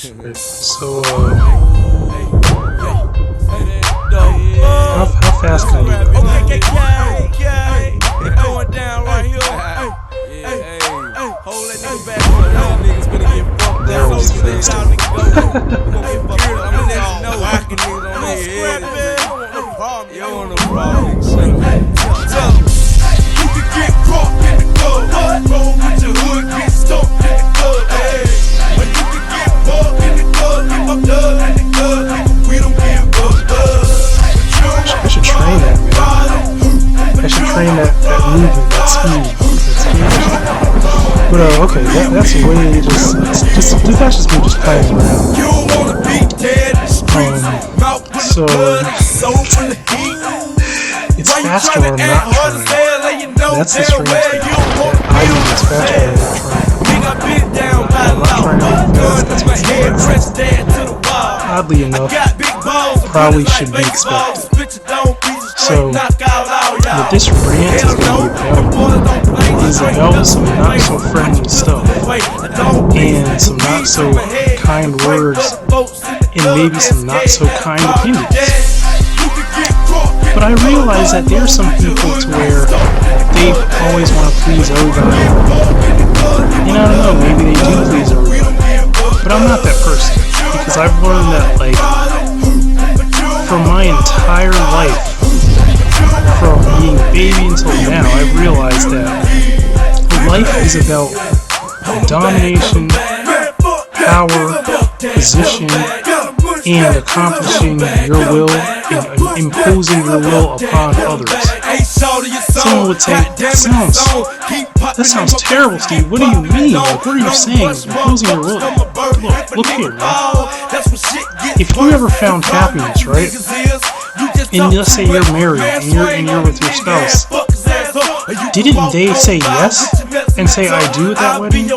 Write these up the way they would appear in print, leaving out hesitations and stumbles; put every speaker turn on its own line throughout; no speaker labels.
So, how fast can I do that?
It's going down right here. Hold that nigga back up. Y'all niggas finna get fucked
There
up.
was the fast.
Y'all niggas go. We gon' get fucked up. I'm gonna let you know. Rockin' niggas on their head. You don't want no problem.
You can get caught in the club. Roll with your hood, get stuck in the club. But you can get fucked in the club. Get fucked up in the club. We don't give a fuck.
I should train that, man. I should train that movement, that speed. But okay, that's way just that's just me just playing around.
You don't wanna be dead in the streets. Mouth full of blood and soul full of heat.
It's faster when I'm not trying. That's the strange thing. I think it's faster when I'm not trying. I'm not trying to make fast, that's what's fast. Oddly enough, probably should be expected. So, what this rant is going to be about is about some not so friendly stuff and some not so kind words and maybe some not so kind opinions. But I realize that there's some people to where they always want to please everybody. And I don't know, maybe they do please everybody. But I'm not that person, because I've learned that, like, for my entire life, from being a baby until now, I've realized that life is about domination, power, position, and accomplishing your will and imposing your will upon others. Someone would say, that sounds terrible, Steve. What do you mean? Like, what are you saying? Imposing your will. Look here, man. If you ever found happiness, right? And let's say you're married and you're with your spouse, didn't they say yes and say I do at that wedding?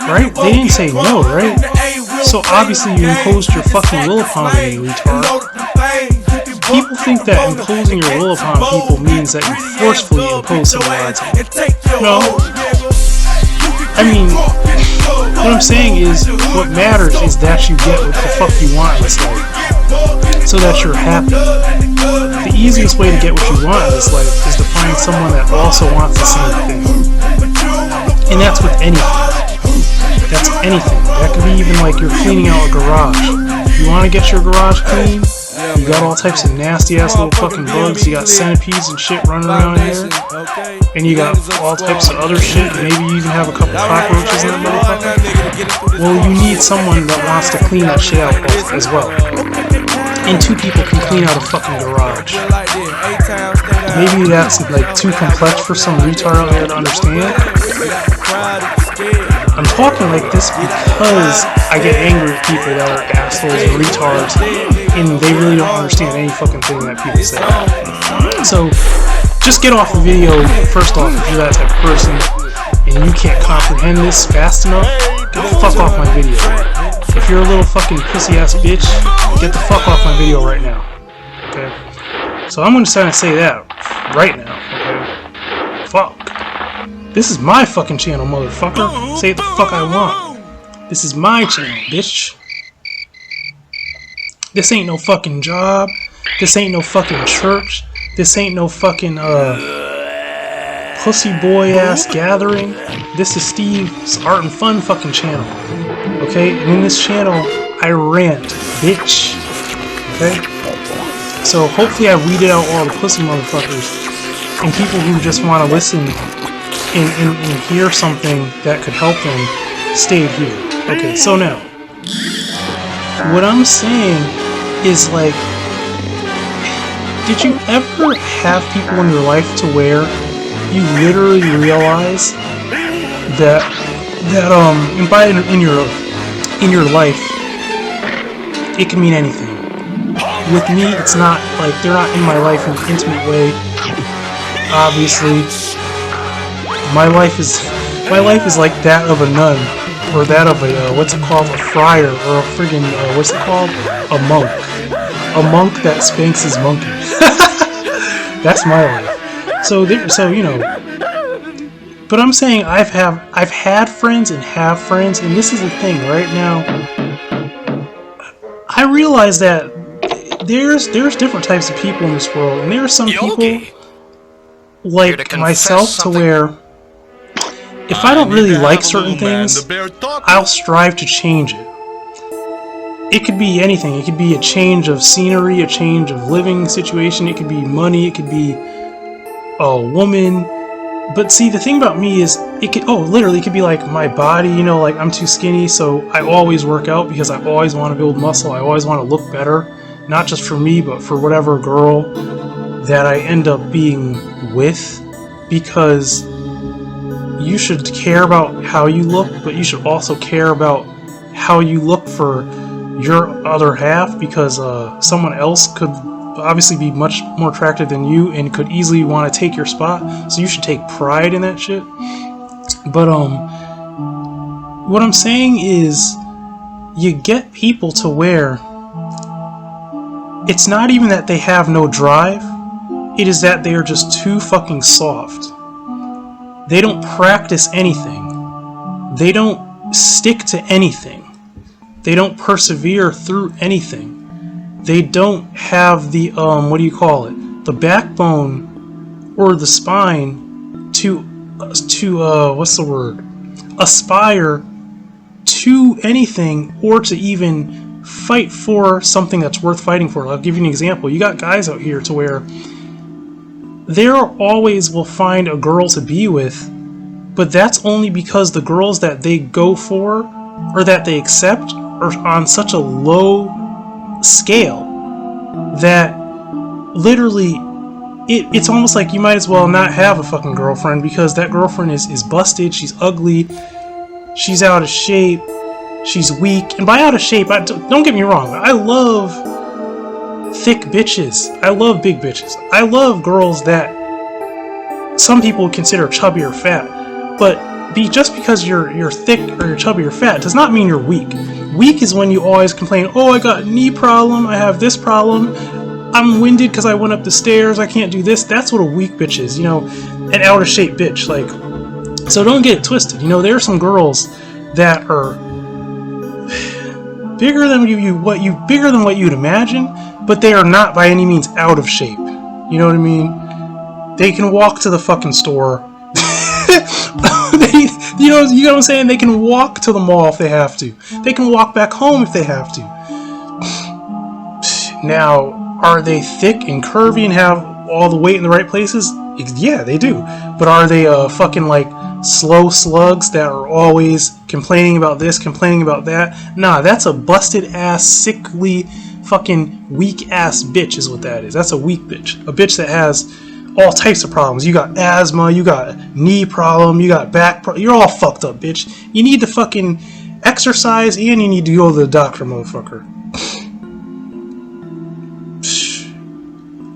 Right? They didn't say no, right? So obviously you imposed your fucking will upon them, you retard. People think that imposing your will upon people means that you forcefully impose something on them. No. I mean, what I'm saying is, what matters is that you get what the fuck you want in this life, so that you're happy. The easiest way to get what you want in this life is to find someone that also wants the same thing. And that's with anything. That's anything. That could be even like you're cleaning out a garage. You want to get your garage clean? You got all types of nasty ass little fucking bugs. You got centipedes and shit running around here. And you got all types of other shit. Maybe you even have a couple cockroaches in that motherfucker. Well, you need someone that wants to clean that shit out as well. And two people can clean out a fucking garage. Maybe that's like too complex for some retard out there to understand. I'm talking like this because I get angry at people that are assholes and retards, and they really don't understand any fucking thing that people say. So, just get off the video. First off, if you're that type of person and you can't comprehend this fast enough, get the fuck off my video. If you're a little fucking pussy ass bitch, get the fuck off my video right now. Okay? So I'm gonna say that right now. Okay? Fuck. This is my fucking channel, motherfucker. Say what the fuck I want. This is my channel, bitch. This ain't no fucking job. This ain't no fucking church. This ain't no fucking pussy boy ass gathering. This is Steve's Art and Fun fucking channel. Okay? And in this channel, I rant, bitch. Okay? So hopefully I weeded out all the pussy motherfuckers and people who just want to listen and hear something that could help them stayed here. Okay, so now, what I'm saying is, like, did you ever have people in your life to where you literally realize that and by in your life, it can mean anything. With me, it's not like they're not in my life in an intimate way. Obviously, my life is like that of a nun, or that of a what's it called, a friar, or a friggin' what's it called, a monk that spanks his monkey. That's my life. So you know. But I'm saying I've had friends and have friends, and this is the thing right now. realize that there's different types of people in this world, and there are some people like myself to where if I don't really like certain things, I'll strive to change it. It could be anything. It could be a change of scenery, a change of living situation. It could be money. It could be a woman. But see, the thing about me is, it could, literally, it could be like my body, you know, like I'm too skinny, so I always work out because I always want to build muscle. I always want to look better, not just for me, but for whatever girl that I end up being with, because you should care about how you look, but you should also care about how you look for your other half, because someone else could obviously be much more attractive than you and could easily want to take your spot, so you should take pride in that shit. But what I'm saying is, you get people to where it's not even that they have no drive, it is that they are just too fucking soft. They don't practice anything. They don't stick to anything. They don't persevere through anything. They don't have the, the backbone or the spine to aspire to anything, or to even fight for something that's worth fighting for. I'll give you an example. You got guys out here to where they always will find a girl to be with, but that's only because the girls that they go for or that they accept are on such a low scale that literally it's almost like you might as well not have a fucking girlfriend, because that girlfriend is busted, she's ugly, she's out of shape, she's weak. And by out of shape, don't get me wrong, I love thick bitches, I love big bitches, I love girls that some people consider chubby or fat, but just because you're thick or you're chubby or fat does not mean you're weak. Weak is when you always complain, oh, I got a knee problem, I have this problem, I'm winded because I went up the stairs, I can't do this. That's what a weak bitch is, you know, an out of shape bitch. Like, so don't get it twisted. You know, there are some girls that are bigger than bigger than what you'd imagine, but they are not by any means out of shape. You know what I mean? They can walk to the fucking store. You know what I'm saying? They can walk to the mall if they have to. They can walk back home if they have to. Now, are they thick and curvy and have all the weight in the right places? Yeah, they do. But are they fucking like slow slugs that are always complaining about this, complaining about that? Nah, that's a busted ass, sickly, fucking weak ass bitch is what that is. That's a weak bitch. A bitch that has all types of problems. You got asthma, you got knee problem, you got back problem. You're all fucked up, bitch. You need to fucking exercise and you need to go to the doctor, motherfucker.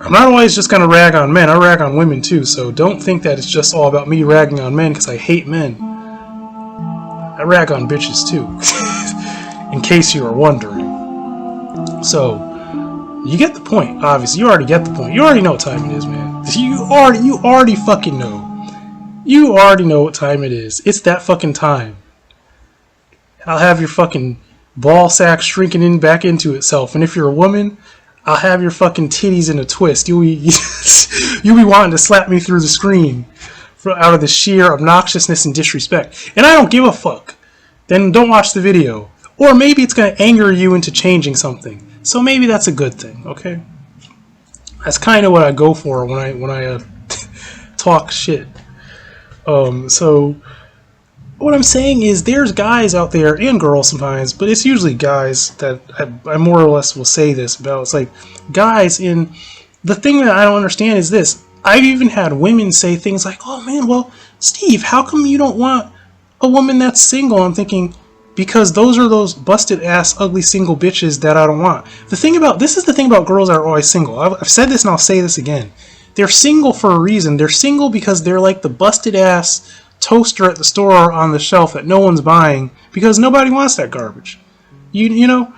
I'm not always just gonna rag on men, I rag on women too, so don't think that it's just all about me ragging on men, because I hate men. I rag on bitches too, in case you were wondering. So, you get the point, obviously. You already get the point. You already know what time it is, man. You already fucking know. You already know what time it is. It's that fucking time. I'll have your fucking ball sack shrinking in back into itself, and if you're a woman, I'll have your fucking titties in a twist. You'll be wanting to slap me through the screen out of the sheer obnoxiousness and disrespect. And I don't give a fuck. Then don't watch the video. Or maybe it's going to anger you into changing something. So maybe that's a good thing, okay? That's kind of what I go for when I talk shit. So what I'm saying is, there's guys out there and girls sometimes, but it's usually guys that I more or less will say this about. It's like guys, in the thing that I don't understand is this. I've even had women say things like, "Oh man, well, Steve, how come you don't want a woman that's single?" I'm thinking, because those are those busted ass ugly single bitches that I don't want. This is the thing about girls that are always single. I've said this and I'll say this again. They're single for a reason. They're single because they're like the busted ass toaster at the store on the shelf that no one's buying because nobody wants that garbage. You know,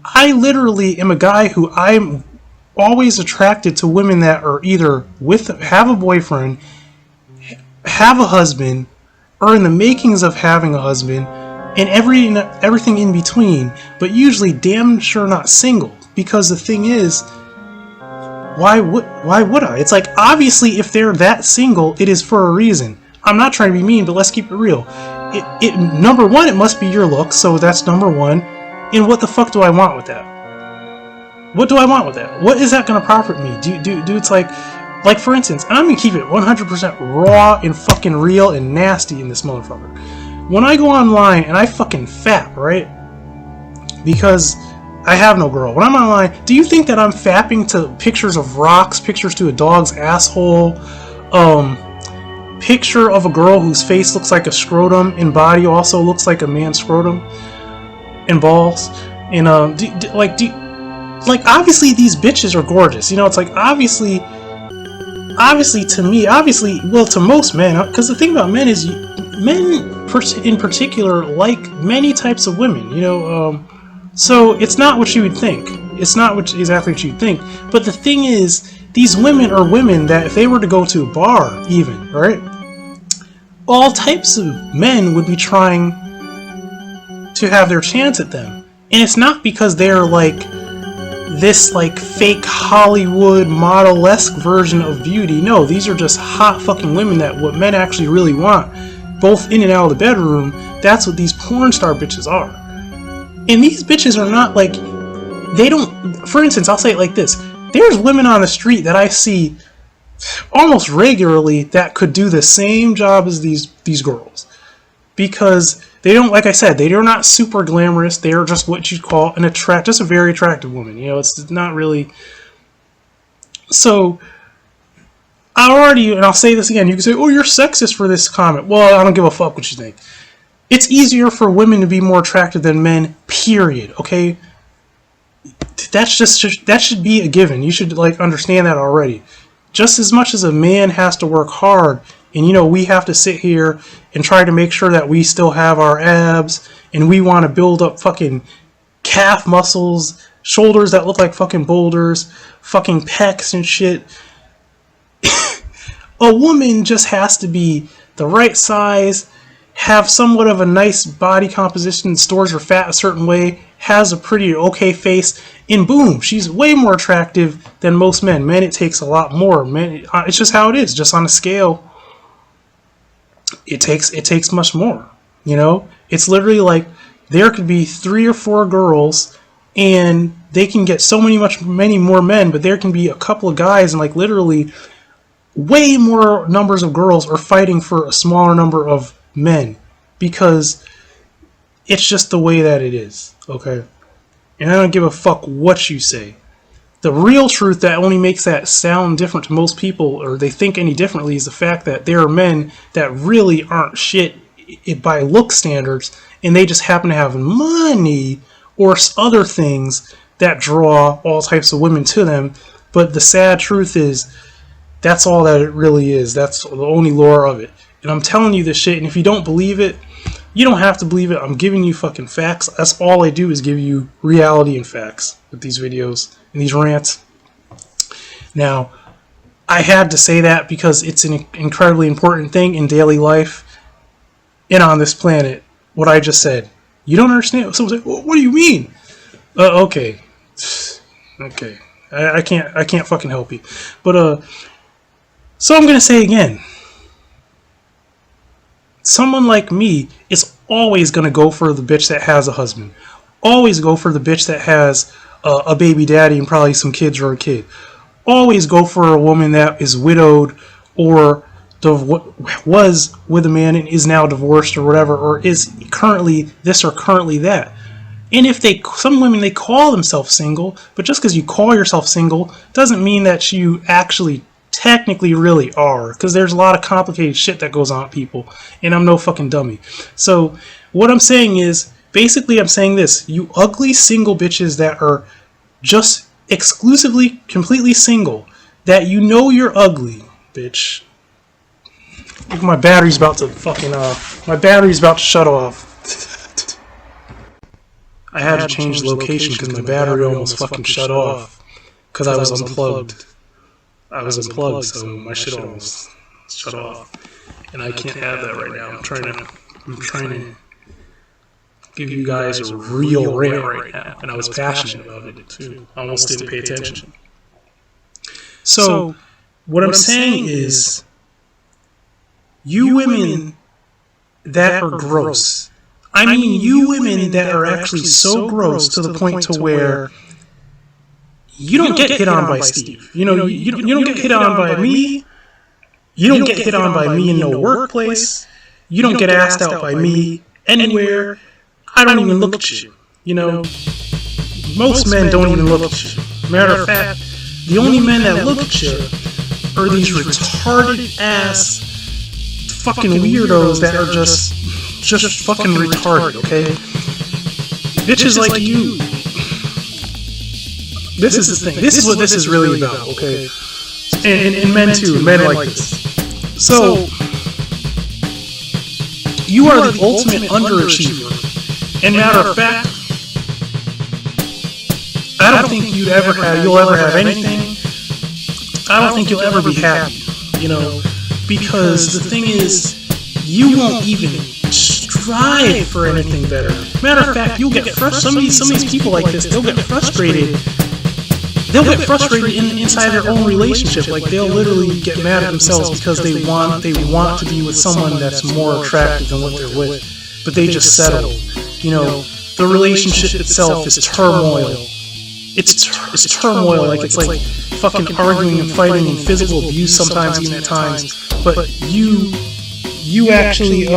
I literally am a guy who I'm always attracted to women that are either have a boyfriend, have a husband, or in the makings of having a husband, and everything in between, but usually damn sure not single. Because the thing is, why would I? It's like, obviously if they're that single, it is for a reason. I'm not trying to be mean, but let's keep it real. Number one, it must be your look, so that's number one. And what the fuck do I want with that? What do I want with that? What is that gonna profit me? Do it's like for instance, and I'm gonna keep it 100% raw and fucking real and nasty in this motherfucker. When I go online and I fucking fap, right? Because I have no girl. When I'm online, do you think that I'm fapping to pictures of rocks, pictures to a dog's asshole, picture of a girl whose face looks like a scrotum and body also looks like a man's scrotum and balls, and like obviously these bitches are gorgeous. You know, it's like obviously to me, well, to most men, because the thing about men is men in particular like many types of women. You know, so it's not what you would think. It's not exactly what you'd think. But the thing is, these women are women that if they were to go to a bar, even, right, all types of men would be trying to have their chance at them. And it's not because they're like this like fake Hollywood model-esque version of beauty. No, these are just hot fucking women that what men actually really want, both in and out of the bedroom. That's what these porn star bitches are. And these bitches are not like, they don't, for instance, I'll say it like this. There's women on the street that I see almost regularly that could do the same job as these girls. Because they don't, like I said, they're not super glamorous. They're just what you'd call just a very attractive woman. You know, it's not really. So, and I'll say this again, you can say, oh, you're sexist for this comment. Well, I don't give a fuck what you think. It's easier for women to be more attractive than men, period, okay? That should be a given. You should like understand that already. Just as much as a man has to work hard, and you know, we have to sit here and try to make sure that we still have our abs, and we want to build up fucking calf muscles, shoulders that look like fucking boulders, fucking pecs and shit. A woman just has to be the right size, have somewhat of a nice body composition, stores her fat a certain way, has a pretty okay face, and boom, she's way more attractive than most men. Men, it takes a lot more. Men, it's just how it is. Just on a scale, it takes much more. You know, it's literally like there could be 3 or 4 girls, and they can get many more men, but there can be a couple of guys, and like literally, way more numbers of girls are fighting for a smaller number of men, because it's just the way that it is, okay? And I don't give a fuck what you say. The real truth that only makes that sound different to most people, or they think any differently, is the fact that there are men that really aren't shit by look standards, and they just happen to have money or other things that draw all types of women to them. But the sad truth is, that's all that it really is. That's the only lore of it. And I'm telling you this shit, and if you don't believe it, you don't have to believe it. I'm giving you fucking facts. That's all I do, is give you reality and facts with these videos and these rants. Now, I had to say that because it's an incredibly important thing in daily life and on this planet. What I just said. You don't understand? Someone say, well, what do you mean? Okay. Okay. I can't fucking help you. But, so I'm gonna say again. Someone like me is always going to go for the bitch that has a husband. Always go for the bitch that has a baby daddy and probably some kids or a kid. Always go for a woman that is widowed or was with a man and is now divorced or whatever, or is currently this or currently that. And if some women, they call themselves single, but just because you call yourself single doesn't mean that you actually technically really are, because there's a lot of complicated shit that goes on with people, and I'm no fucking dummy. So what I'm saying is, basically I'm saying this: you ugly single bitches that are just exclusively completely single, that you know you're ugly, bitch. Look, my battery's about to fucking shut off. I had to change the location because my battery almost fucking shut off because I was unplugged. I was unplugged, so my shit almost shut off, and I can't have that right now. I'm trying to give you guys a real rant right now, and I was passionate about it too. I almost didn't pay attention. So, what I'm saying is, you women that are gross, I mean you women that are actually so gross to the point to where you don't get hit on by Steve. You know, you don't get hit on by me. You don't get hit on by me in no workplace. You don't get asked out by me anywhere. I don't even look at you. You know, most men don't even look at you. Matter of fact, the only men that look at you are these retarded ass fucking weirdos that are just fucking retarded, okay? Bitches like you. This is the thing. This is what this is really about, okay? And men too. Men like this. So, you are the ultimate underachiever. And matter of fact, I don't think you'll ever have anything. I don't think you'll ever be happy, you know, because the thing is, you won't even strive for anything better. Matter of fact, you'll get frustrated. Some of these people like this, they'll get frustrated. They'll get frustrated inside their own relationship. Like, they'll literally get mad at themselves because they want to be with someone that's more attractive than what they're with, but they just settle. You know, the relationship itself is turmoil. It's turmoil. Like, it's like fucking arguing and fighting and physical abuse sometimes, even at times. But you actually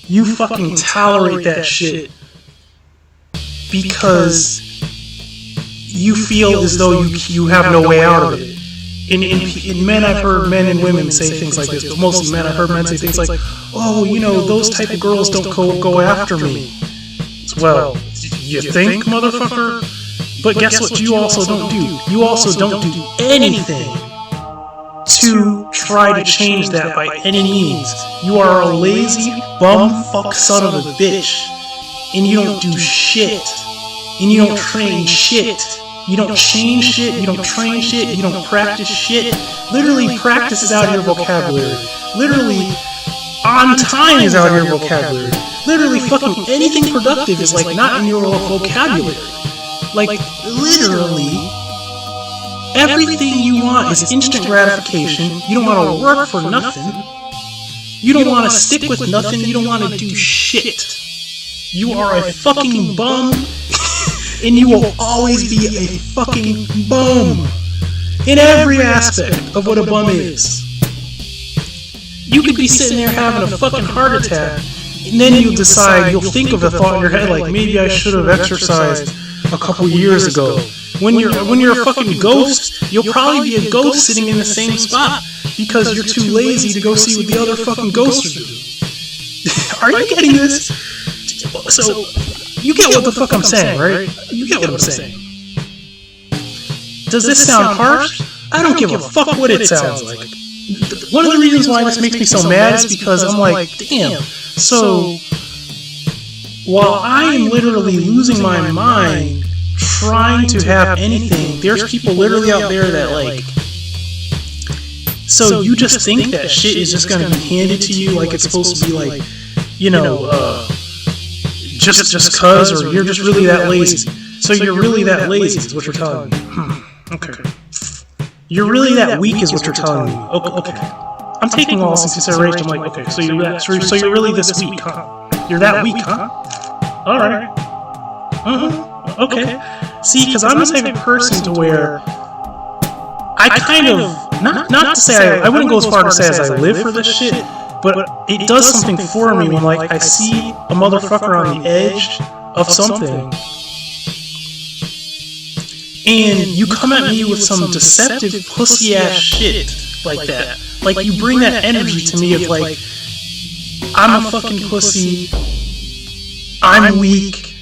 you fucking tolerate that shit because you feel as though you have no way out of it. In men, I've heard men and women say things like this, but mostly men, I've heard men say things like, oh, you know, those type of girls don't go after me. Well, you think, motherfucker? But guess what you also don't do? You also don't do anything to try to change that by any means. You are a lazy, bum-fuck son of a bitch. And you don't do shit. And you don't train shit. You don't change shit. You don't train shit. You don't practice shit. Literally, practice is out of your vocabulary. Literally, on time is out of your vocabulary. Literally, fucking anything productive is like not in your vocabulary. Like, literally, everything you want is instant gratification. You don't want to work for nothing. You don't want to stick with nothing. You don't want to do shit. You are a fucking bum, and you will always be a fucking bum in every aspect of what a bum is. You could be sitting there having a fucking heart attack, and then you'll decide, you'll think of a thought in your head like, maybe I should have exercised a couple years ago. When you're a fucking ghost, you'll probably be a ghost sitting in the same spot because you're too lazy to go see what the other fucking ghosts are doing. Are you getting this? So, you get what the fuck I'm saying, right? You get what I'm saying. Does this sound harsh? I don't give a fuck what it sounds like. One of the reasons why this makes me so mad is because I'm like, damn. So, while I am literally losing my mind trying to have anything, there's people literally out there that like, so you just think that shit is just gonna be handed to you like it's supposed to be like, you know, just cuz, or you're just really that lazy. So you're really that lazy is what you're telling me. Okay. You're really that weak is what you're telling me. Okay. I'm taking all this into consideration. I'm like, okay, so you're really this weak, huh? You're that weak, huh? Alright. Okay. See, because I'm the type of person to where I kind of, not to say, I wouldn't go as far to say as I live for this shit, but it does something for me when, like, I see a motherfucker on the edge of something, and you come at me with some deceptive pussy-ass shit like that. Like, you bring that energy to me of, like, I'm a fucking pussy, I'm weak,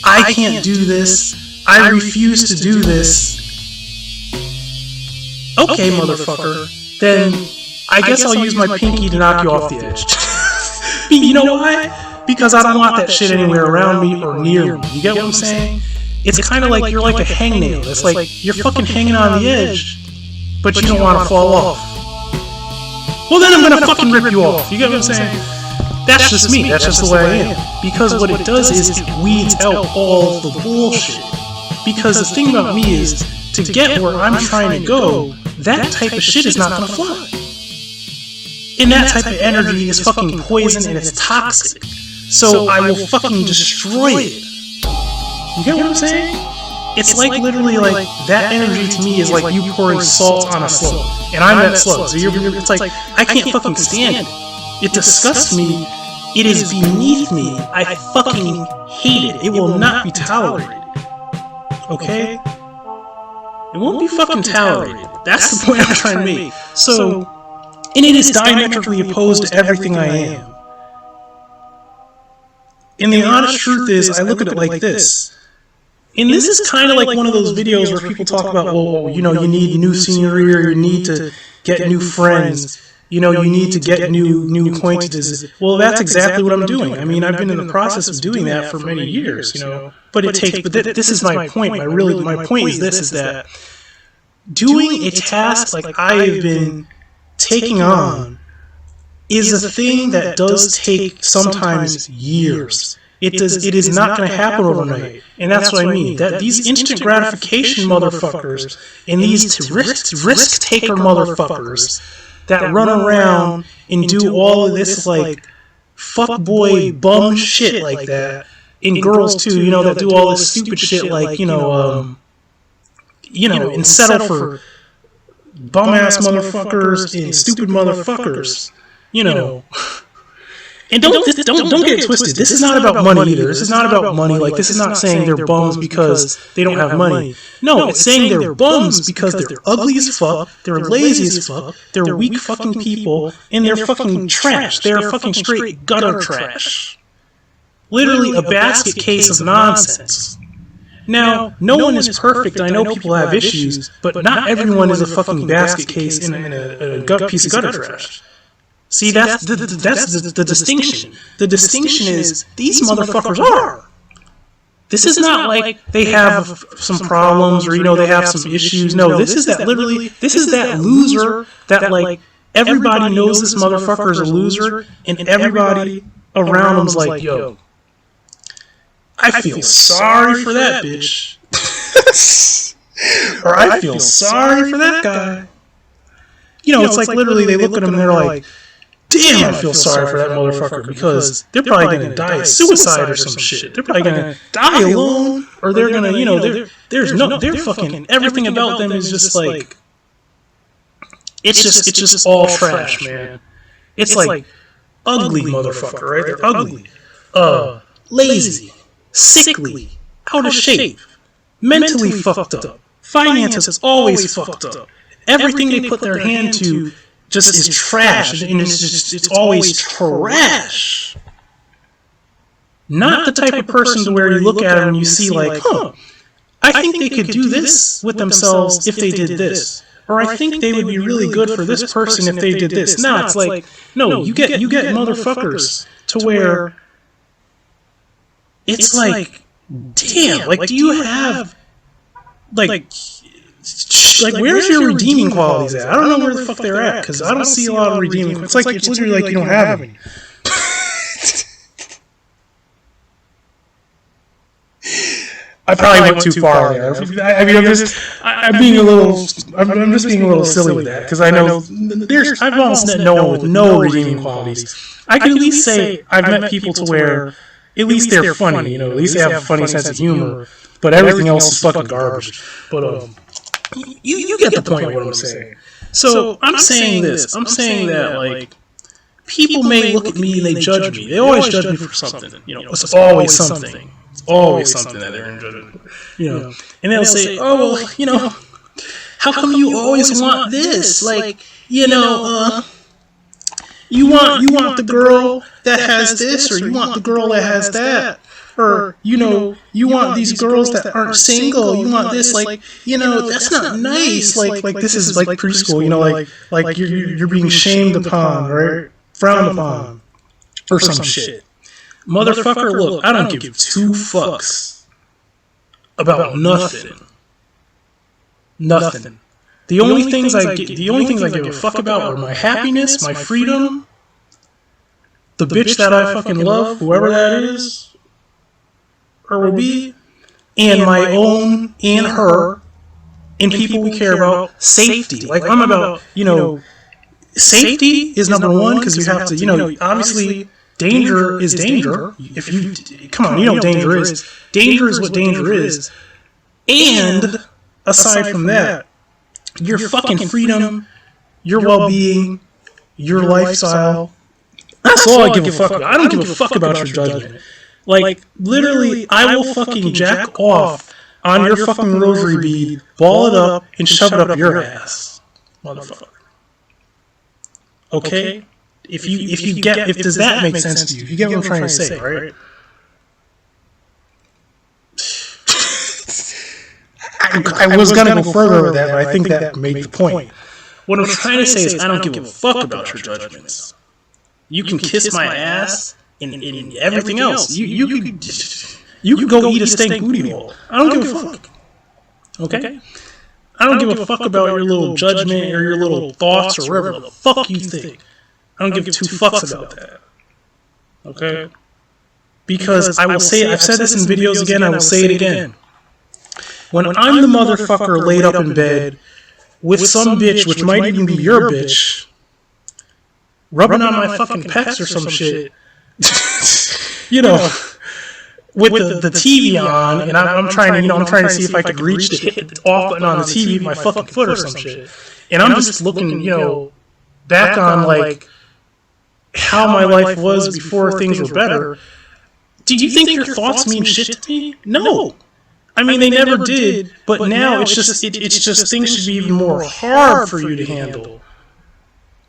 I can't do this, I refuse to do this. Okay, motherfucker, then I guess I'll use my pinky to knock you off the edge. You know why? Because I don't want that shit anywhere around me or near me. You get what I'm saying? It's kind of like you're like a hangnail. It's like you're fucking hanging on the edge, but you don't want to fall off. well then I'm gonna fucking rip you off. You get what I'm saying? That's just me. That's just the way I am. Because what it does is it weeds out all the bullshit. Because the thing about me is, to get where I'm trying to go, that type of shit is not gonna fly. And that type of energy is fucking poison and it's toxic. So I will fucking destroy it. You get what I'm saying? It's like literally like that energy to me is like you pouring salt on a slug. And I'm that slug. So it's like, I can't fucking stand it. It disgusts me. It is beneath me. I fucking hate it. It will not be tolerated. Okay? It won't be fucking tolerated. That's the point I'm trying to make. So, and it is diametrically opposed to everything I am. And the honest truth is, I look at it like this. And this is kind of like one of those videos where people talk about, well, you know, you need new scenery, or you need to get new friends. You know, you need to get new acquaintances. Well, that's exactly what I'm doing. I mean, I've been in the process of doing that for many years, you know. But it takes. But this is my point. My point is this: is that doing a task like I have been taking on is a thing that does take sometimes years. It is not going to happen overnight, and that's what I mean. That these instant gratification motherfuckers and these risk taker motherfuckers that run around and do all of this like fuckboy bum shit like that, and girls too, you know, that do all this stupid shit like you know, and settle for bum ass motherfuckers and stupid motherfuckers, you know. And don't get it twisted. This is not about money either. This is not about money. Like, this is not saying they're bums because they don't have money. No, it's saying they're bums because they're ugly as fuck, they're lazy as fuck, they're weak fucking people, and they're fucking trash. They're fucking straight gutter trash. Literally a basket case of nonsense. Now, no one is perfect. I know people have issues, but not everyone is a fucking basket case in a piece of gutter trash. See, that's the distinction. The distinction is these motherfuckers are. This is not like they have some problems or, you know, they have some issues. No, this is that literally, this is that loser that, like, everybody knows this motherfucker is a loser, and everybody around him's like, yo, I feel sorry for that bitch. Or I feel sorry for that guy. You know, it's like literally they look at him and they're like, damn, I feel sorry for that motherfucker because they're probably going to die of suicide or some shit. They're probably going to die alone, or they're going to, you know, they're fucking, everything about them is just like, it's just all trash, man. It's like ugly motherfucker, right? They're ugly, lazy, sickly, out of shape, mentally fucked up, finances always fucked up. Everything they put their hand to just is trash, and it's always trash. Not the type of person to where you look at them and you see like, I think they could do this with themselves if they did this, or I think they would be really good for this person if they did this. No, it's like, no, you get motherfuckers to where it's like, damn, like, do you have like where's your redeeming qualities at? I don't know where the fuck they're at, because I don't see a lot of redeeming. It's literally like you don't have any. I probably went too far there. I mean, I'm just being a little silly with that, because I know I've almost met no one with no redeeming qualities. I can at least say I've met people to where at least they're funny, you know, at least they have a funny sense of humor, but everything else is fucking garbage. But you get the point of what I'm saying. So I'm saying this. I'm saying that, like, people may look at me and they judge me. They always judge me for something. You know, it's always something. It's always something that they're judging. You know, and they'll say, "Oh, well, you know, how come you always want this? Like, you know, you want the girl that has this, or you want the girl that has that." Or, you know, you want these girls that aren't single, you want this, like, you know, that's not nice, like this is like preschool, you know, like you're being shamed upon, right, frowned upon, or some shit. Motherfucker, look, I don't give two fucks about nothing. The only things I give a fuck about are my happiness, my freedom, the bitch that I fucking love, whoever that is, or will be, and my own and her, and people we care about, safety. Like, I'm about, safety is number one, because you have to, obviously, danger is danger. If you, come on, you know what danger is. Danger is what danger is. And, aside from that, your fucking freedom, your well-being, your lifestyle, that's all I give a fuck about. I don't give a fuck about your judgment. Like, literally, I will fucking jack off on your fucking rosary bead, ball it up, and shove it up your ass, motherfucker. Okay? Does that make sense to you? You get what I'm trying to say, right? I was gonna go further with that, but I think that made the point. What I'm trying to say is I don't give a fuck about your judgments. You can kiss my ass and everything else. You can go eat a steak booty hole. I don't give a fuck. Okay? I don't give a fuck about your little judgment or your little thoughts or whatever the fuck you think. I don't give two fucks about that. Okay? Because I will say, I've said this in videos again, I will say it again. When I'm the motherfucker laid up in bed with some bitch, which might even be your bitch, rubbing on my fucking pecs or some shit, with the TV on, and I'm trying to see if I could reach to hit the off button on the TV with my fucking foot or some shit, and I'm just looking, back on like how my life was before things were better. Do you think your thoughts mean shit to me? No. I mean, they never did, but now it's just things should be even more hard for you to handle.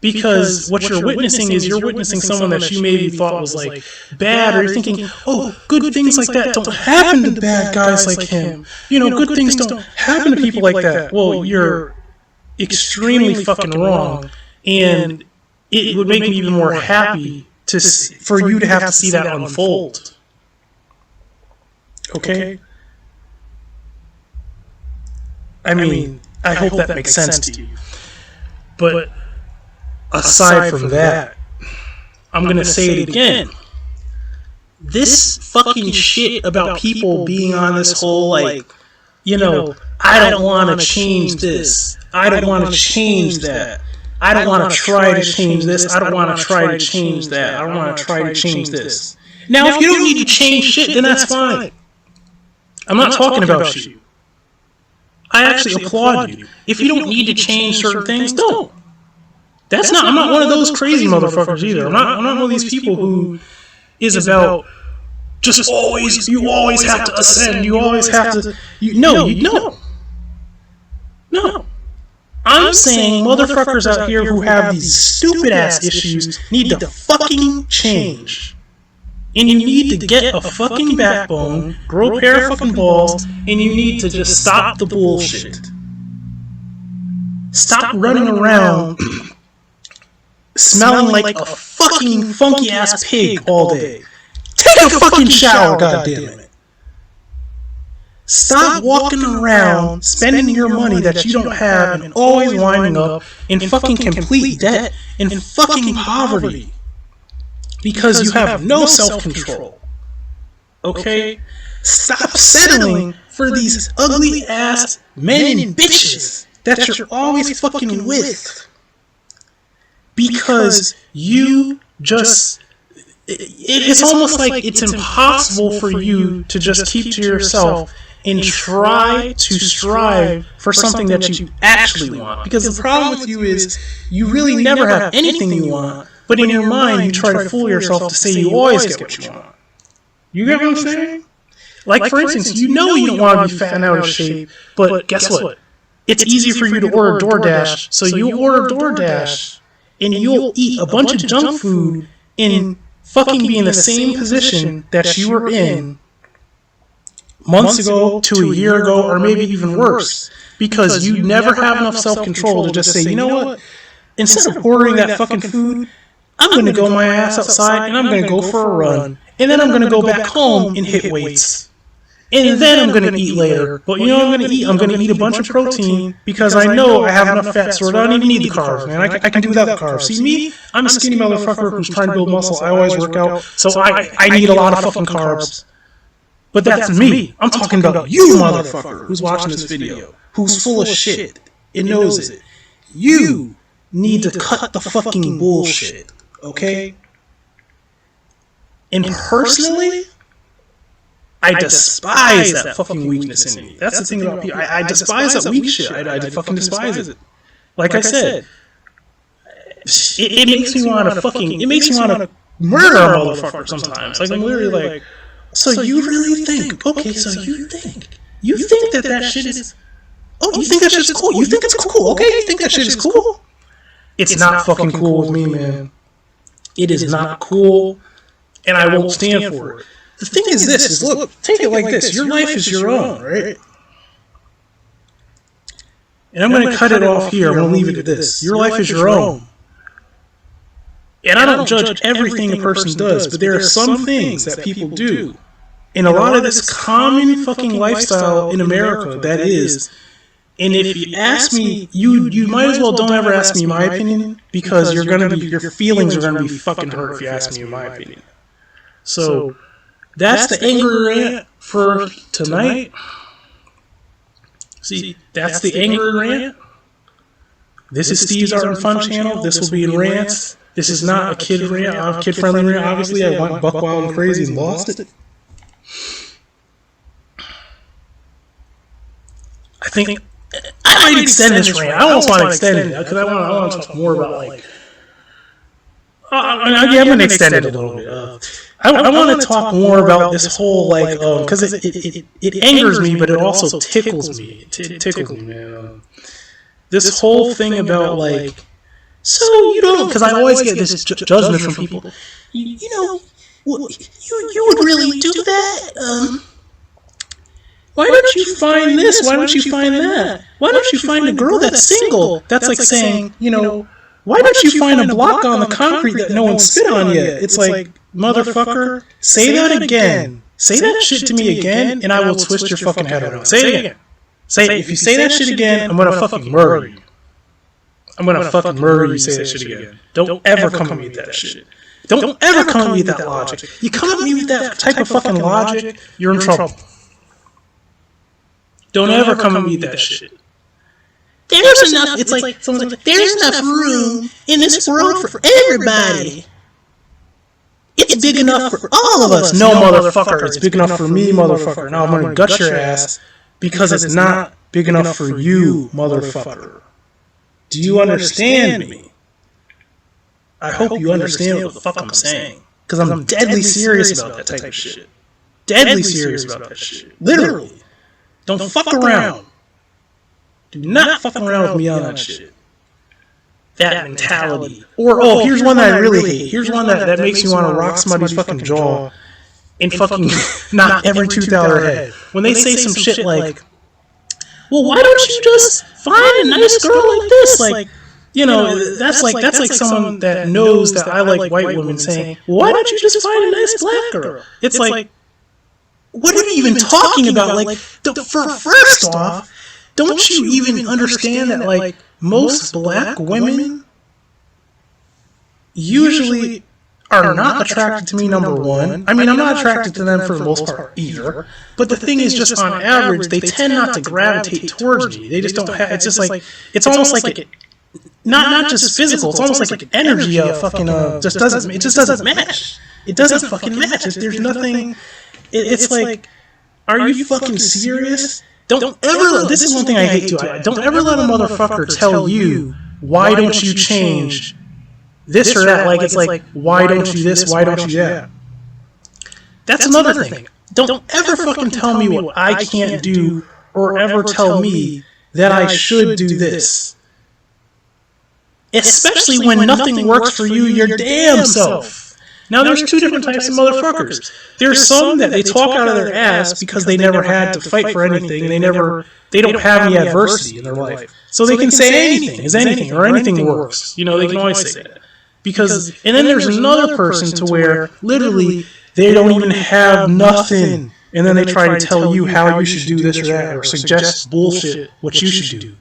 Because what you're witnessing is you're witnessing someone that you maybe thought was like bad, or you're thinking, oh, good things like that don't happen to bad guys like him. Good things don't happen to people like that. Well, you're extremely fucking wrong, and it would make me even more happy for you to have to see that unfold. Okay? I mean, I hope that makes sense to you. But aside from that, I'm going to say it again. This fucking shit about people being on this whole, I don't want to change this. I don't want to change that. I don't want to try to change this. I don't want to try to change that. I don't want to try to change this. Now, if you don't need to change shit, then that's fine. I'm not talking about you. I actually applaud you. If you don't need to change certain things, don't. I'm not one of those crazy motherfuckers either. I'm not one of these people who is about just you always have to ascend, you always have to, no. I'm saying motherfuckers out here who have these stupid ass issues need to fucking change. And you need to get a fucking backbone, grow a pair of fucking balls, and you need to just stop the bullshit. Stop running around smelling like a fucking funky ass pig all day. Take a fucking shower, goddammit. Stop walking around spending your money that you don't have and always winding up in fucking complete debt and fucking poverty. Because you have no self-control. Okay? Stop settling for these ugly ass men and bitches that you're always fucking with. Because you just... It's almost like it's impossible for you to just keep to yourself and try to strive for something that you actually want. Because the problem with you is you really never have anything you want, but in your mind you try to fool yourself to say you always get what you want. You get what I'm saying? Like, for instance, you know you don't want to be fat and out of shape, but guess what? It's easy for you to order DoorDash, so you order DoorDash, and you'll eat a bunch of junk food and fucking be in the same position that you were in months ago to a year ago, or maybe even worse, because you never have enough self-control to just say, you know what, instead of ordering that fucking food, I'm going to go my ass outside and I'm going to go for a run, and then I'm going to go back home and hit weights. and then I'm going to eat later. But you know what I'm going to eat? I'm going to eat a bunch of protein because I know I have enough fat, so I don't even need the carbs, man. I can do without the carbs. See, me, I'm a skinny motherfucker who's trying to build muscle. I always work out, so I need a lot of fucking carbs. But that's me. I'm talking about you, motherfucker, who's watching this video, who's full of shit and knows it. You need to cut the fucking bullshit, okay? And personally, I despise that fucking weakness in me. That's the thing about people. I despise that weak shit. I fucking despise it. Like I said, it makes me want to fucking, it makes me want to murder a motherfucker sometimes. Like, I'm literally like, so you really think, okay, so you think that shit is, oh, you think that shit is cool? You think it's cool? Okay, you think that shit is cool? It's not fucking cool with me, man. It is not cool, and I won't stand for it. The thing is this, look, take it like this. Your life is your own, right? And I'm going to cut it off here. I'm going to leave it at this. Your life is your own. And I don't judge everything a person does, but there are some things that people do. And a lot of this common fucking lifestyle in America, that is. And if you ask me, you might as well don't ever ask me my opinion, because your feelings are gonna be fucking hurt if you ask me my opinion. So that's the anger rant for tonight. See, that's the anger rant. This is Steve's Art and Fun channel. This will be in rants. This is not a kid rant, kid-friendly rant. Obviously, I went buck wild and crazy and lost it. I think I might extend this rant. I almost want to extend it because I want to talk more about, like, I'm going to extend it a little bit. I want to talk more about this whole, like, because it angers me, but it also tickles me. It tickles me, man. This whole thing about, like, so you don't, because I always get this judgment from people. You know, you would really do that? Why don't you find this? Why don't you find that? Why don't you find a girl that's single? That's like saying, you know, why don't you find a block on the concrete that no one spit on yet? It's like, motherfucker, say that again. Say that shit to me again, and I will twist your fucking head around. Say it again. Say it. If you say that shit again, I'm gonna fucking murder you. I'm gonna fucking murder you. Say that shit again. Don't ever come at me with that shit. Don't ever come at me with that logic. You come at me with that type of fucking logic, you're in trouble. Don't ever come at me with that shit. There's enough. It's like someone's like, there's enough room in this world for everybody. It's big enough for all of us. No, motherfucker. It's big enough for me, motherfucker. Now I'm gonna gut your ass because it's not big enough for you, motherfucker. Do you understand me? I hope you understand what the fuck I'm saying. Because I'm deadly serious about that type of shit. Deadly serious about that shit. Literally. Don't fuck around. Do not fuck around with me on that shit. That mentality. Or, oh, here's one that I really hate. Here's one that makes me want to rock somebody's fucking jaw and fucking knock every tooth out of their head. When they say some shit like, well, why don't you just find a nice girl like this? Like, you know, that's like someone that knows that I like white women saying, well, why don't you just find a nice black girl? It's like, what are you even talking about? Like, first off, don't you even understand that, like, most black women usually are not attracted to me, number one. I mean, I'm not attracted to them for the most part either. But the thing is, just on average, they tend not to gravitate towards me. They just don't have, it's just like, it's almost like, not just physical, it's almost like energy of fucking, it just doesn't match. It doesn't fucking match. There's nothing, it's like, are you fucking serious? Don't ever, this is one thing I hate too, don't ever let a motherfucker tell you, why don't you change this or that? Like, it's like, why don't you this, why don't you that? That's another thing. Don't ever fucking tell me what I can't do, or ever tell me that I should do this. Especially when nothing works for you your damn self. Now, there's two different types of motherfuckers. There's some that they talk out of their ass because they never had to fight for anything, and they don't have any adversity in their life. So they can say anything, or anything works. You know, they can always say that. And then there's another person to where, literally, they don't even have nothing, and then they try to tell you how you should do this or that, or suggest bullshit what you should do.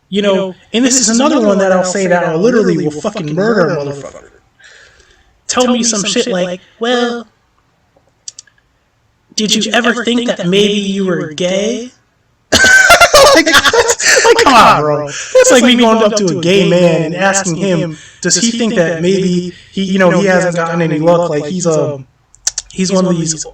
You know, and this is another one that I'll say that I literally will fucking murder a motherfucker. Tell me some shit like, well, did you ever think that maybe you were gay? Like, come on, bro. It's like me going up to a gay man and asking him, does he think that maybe he hasn't gotten any luck? Like he's one of these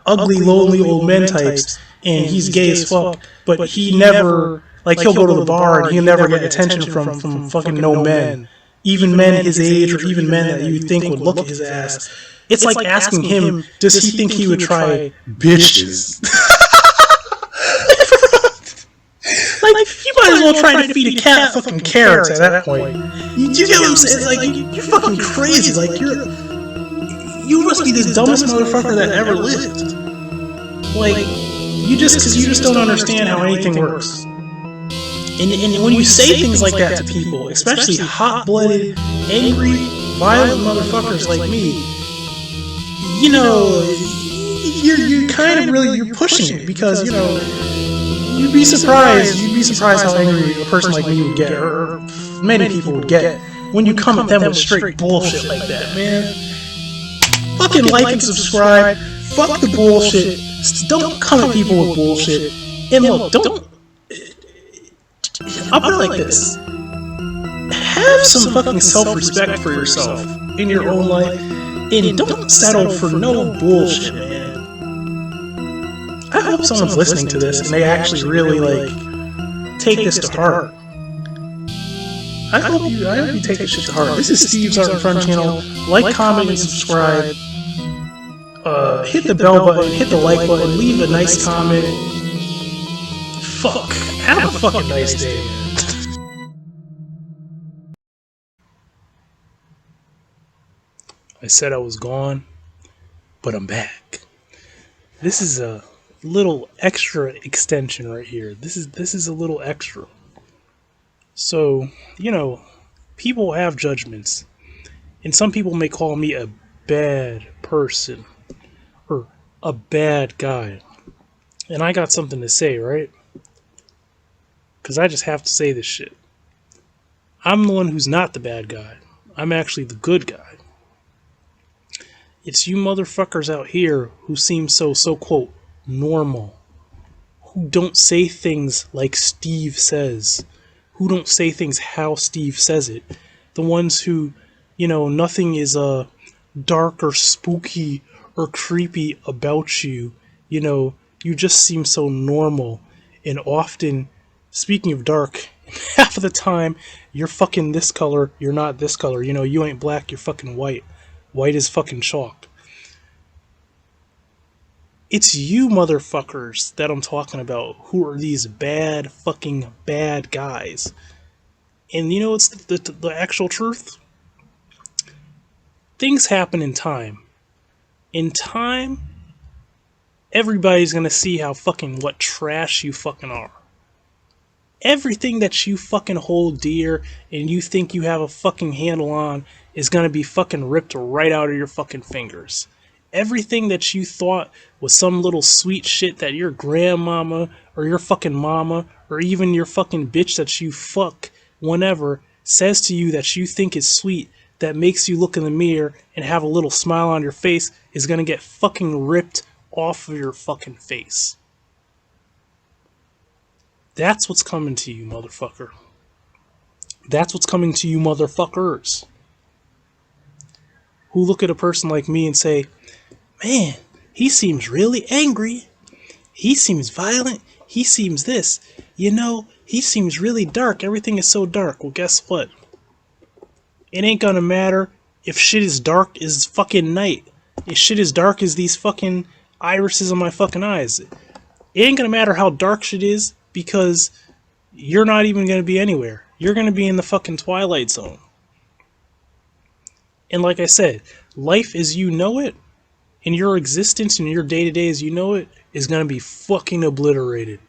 ugly, lonely old men types, and he's gay as fuck. But he never, like, he'll go to the bar and he'll never get attention from fucking no men, even men his age or even men that you think would look at his ass. It's like asking him, does he think he would try bitches? Like, you might as well try to feed a cat fucking carrots at that point. You get what I'm saying? Like, you're fucking crazy. Like, you must be the dumbest motherfucker that ever lived. Like, because you just don't understand how anything works. And when you say things like that to people, especially hot-blooded, angry, violent motherfuckers like me, you know, you're kind of really, you're pushing it, because, you know, you'd be surprised how angry a person like me would get, or many people would get, when you come at them with straight bullshit like that, man. Fucking like and subscribe, fuck the bullshit, don't come at people with bullshit, and look, I'll put it like this, have some fucking self-respect for yourself in your own life, and don't settle for no bullshit, man. I hope someone's listening to this and they actually really, like, take this to heart. I hope you take this shit to heart. This is Steve's Art and Fun channel. Like, comment, and subscribe. Hit the bell button, hit the like button, leave a nice comment. Fuck. Have a fucking nice day, man. I said I was gone, but I'm back. This is a little extra extension right here. This is a little extra. So, you know, people have judgments, and some people may call me a bad person or a bad guy, and I got something to say, right? Because I just have to say this shit. I'm the one who's not the bad guy. I'm actually the good guy. It's you motherfuckers out here who seem so quote normal, who don't say things like Steve says, who don't say things how Steve says it, the ones who, you know, nothing is dark or spooky or creepy about you, you know, you just seem so normal. And often, speaking of dark, half of the time you're fucking this color, you're not this color, you know, you ain't black, you're fucking white. White is fucking chalk. It's you motherfuckers that I'm talking about who are these bad fucking bad guys. And you know what's the actual truth? Things happen in time. In time, everybody's gonna see how fucking what trash you fucking are. Everything that you fucking hold dear and you think you have a fucking handle on is gonna be fucking ripped right out of your fucking fingers. Everything that you thought was some little sweet shit that your grandmama or your fucking mama or even your fucking bitch that you fuck whenever says to you that you think is sweet, that makes you look in the mirror and have a little smile on your face, is gonna get fucking ripped off of your fucking face. That's what's coming to you, motherfucker. That's what's coming to you, motherfuckers. Who look at a person like me and say, man, he seems really angry. He seems violent. He seems this. You know, he seems really dark. Everything is so dark. Well, guess what? It ain't gonna matter if shit is dark as fucking night. If shit is dark as these fucking irises on my fucking eyes. It ain't gonna matter how dark shit is, because you're not even gonna be anywhere. You're gonna be in the fucking Twilight Zone. And like I said, life as you know it, and your existence and your day-to-day as you know it, is gonna be fucking obliterated.